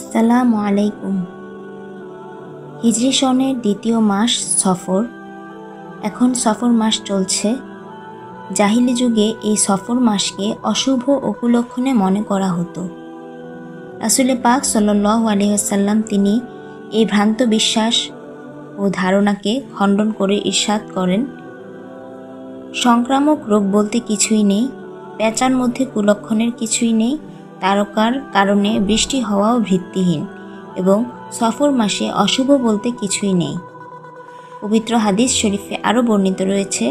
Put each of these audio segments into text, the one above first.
আসসালামু আলাইকুম। হিজরি সনের দ্বিতীয় মাস সফর। এখন সফর মাস চলছে। জাহিলি যুগে এই সফর মাসকে অশুভ ও কুলক্ষণে মনে করা হতো। রাসূল পাক সাল্লাল্লাহু আলাইহি ওয়াসাল্লাম তিনি এই ভ্রান্ত বিশ্বাস ও ধারণাকে খণ্ডন করে ইরশাদ করেন, সংক্রামক রোগ বলতে কিছুই নেই, পেঁচার মধ্যে কুলক্ষণের কিছুই নেই, তারকার কারণে বৃষ্টি হওয়াও ভিত্তিহীন এবং সফর মাসে অশুভ বলতে কিছুই নেই। পবিত্র হাদিস শরীফে আরও বর্ণিত রয়েছে,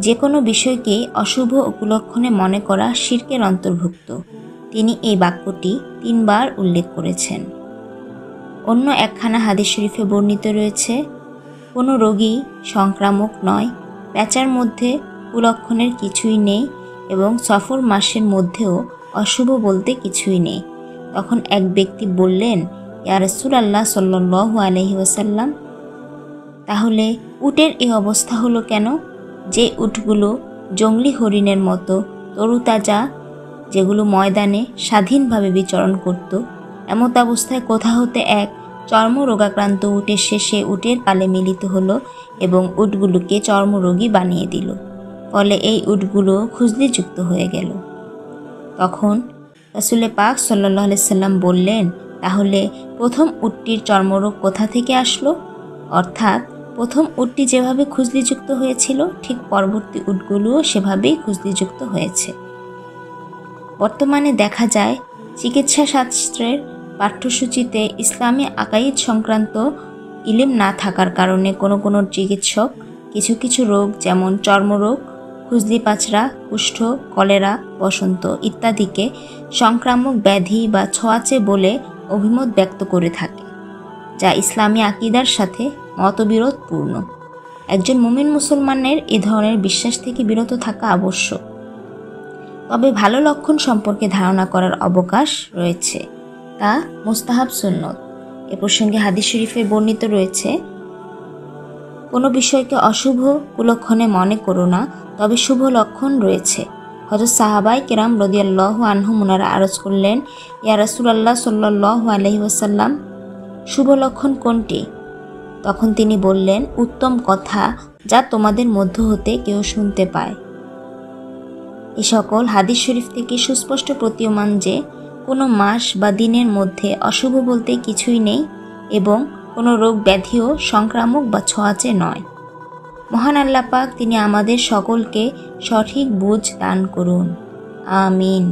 যে কোনো বিষয়কেই অশুভ ও কুলক্ষণে মনে করা শিরকের অন্তর্ভুক্ত। তিনি এই বাক্যটি 3 বার উল্লেখ করেছেন। অন্য একখানা হাদিস শরীফে বর্ণিত রয়েছে, কোনো রোগী সংক্রামক নয়, পেঁচার মধ্যে কুলক্ষণের কিছুই নেই এবং সফর মাসের মধ্যেও অশুভ বলতে কিছুই নেই। তখন এক ব্যক্তি বললেন, ইয়া রাসূলুল্লাহ সাল্লাল্লাহু আলাইহি ওয়াসাল্লাম, তাহলে উটের এই অবস্থা হলো কেন? যে উটগুলো জঙ্গলি হরিণের মতো তরুতাজা, যেগুলো ময়দানে স্বাধীনভাবে বিচরণ করত, এমত অবস্থায় কোথা হতে এক চর্মরোগাক্রান্ত উট এসে সে উটের কালে মিলিত হলো এবং উটগুলোকে চর্মরোগী বানিয়ে দিল। ফলে এই উটগুলো খুজলিযুক্ত হয়ে গেল। তখন রাসূল পাক সাল্লাল্লাহু আলাইহি সাল্লাম বললেন, তাহলে প্রথম উটটির চর্মরোগ কোথা থেকে আসলো? অর্থাৎ প্রথম উটটি যেভাবে খুজলিযুক্ত হয়েছিল, ঠিক পরবর্তী উটগুলোও সেভাবেই খুজলিযুক্ত হয়েছে। বর্তমানে দেখা যায়, চিকিৎসা শাস্ত্রের পাঠ্যসূচিতে ইসলামী আকাইদ সংক্রান্ত ইলম না থাকার কারণে কোনো চিকিৎসক কিছু কিছু রোগ যেমন চর্মরোগ, খুজলি পাচড়া, কুষ্ঠ, কলেরা, বসন্ত ইত্যাদিকে সংক্রামক ব্যাধি বা ছোঁয়াচে বলে অভিমত ব্যক্ত করে থাকে, যা ইসলামী আকিদার সাথে মতবিরোধপূর্ণ। একজন মুমিন মুসলমানের এ ধরনের বিশ্বাস থেকে বিরত থাকা আবশ্যক। তবে ভালো লক্ষণ সম্পর্কে ধারণা করার অবকাশ রয়েছে, তা মুস্তাহাব সুন্নত। এ প্রসঙ্গে হাদিস শরীফে বর্ণিত রয়েছে, কোনো বিষয়কে অশুভ কুলক্ষণে মনে করো না, তবে শুভ লক্ষণ রয়েছে। হযরত সাহাবায়ে কেরাম রাদিয়াল্লাহু আনহুম ওনারা আরজ করলেন, ইয়া রাসূলুল্লাহ সাল্লাল্লাহু আলাইহি ওয়াসাল্লাম, শুভ লক্ষণ কোনটি? তখন তিনি বললেন, উত্তম কথা যা তোমাদের মধ্য হতে কেউ শুনতে পায়। এ সকল হাদিস শরীফ থেকে সুস্পষ্ট প্রতীয়মান যে কোনো মাস বা দিনের মধ্যে অশুভ বলতে কিছুই নেই এবং কোনো রোগ ব্যাধিও সংক্রামক বা ছোঁয়াচে নয়। মহান আল্লাহ পাক তিনি আমাদের সকলকে সঠিক বুঝ দান করুন। আমিন।